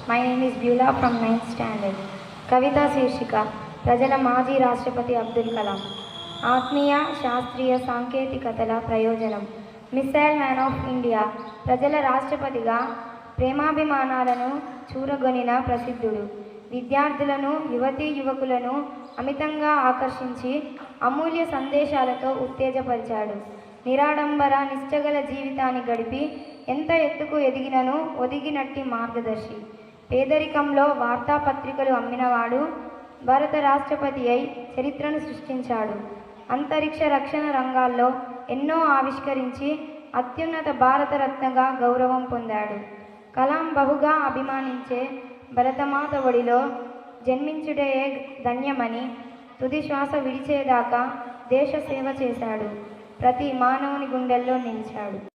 My name is Beulah from 9th standard. కవితా శీర్షిక ప్రజల మాజీ రాష్ట్రపతి అబ్దుల్ కలాం. ఆత్మీయ శాస్త్రీయ సాంకేతికతల ప్రయోజనం. Missile man of India. ప్రజల రాష్ట్రపతిగా ప్రేమాభిమానాలను చూరగొనిన ప్రసిద్ధుడు. విద్యార్థులను యువతీ యువకులను అమితంగా ఆకర్షించి అమూల్య సందేశాలతో ఉత్తేజపరిచాడు. నిరాడంబర నిశ్చగల జీవితాన్ని గడిపి ఎంత ఎత్తుకు ఎదిగినను ఒదిగినట్టి మార్గదర్శి. పేదరికంలో వార్తాపత్రికలు అమ్మినవాడు. భారత రాష్ట్రపతి అయి చరిత్రను సృష్టించాడు. అంతరిక్ష రక్షణ రంగాల్లో ఎన్నో ఆవిష్కరించి అత్యున్నత భారతరత్నగా గౌరవం పొందాడు. కలాం బహుగా అభిమానించే భరతమాత ఒడిలో జన్మించుటే ధన్యమని తుది శ్వాస విడిచేదాకా దేశ సేవ చేశాడు. ప్రతి మానవుని గుండెల్లో నిలిచాడు.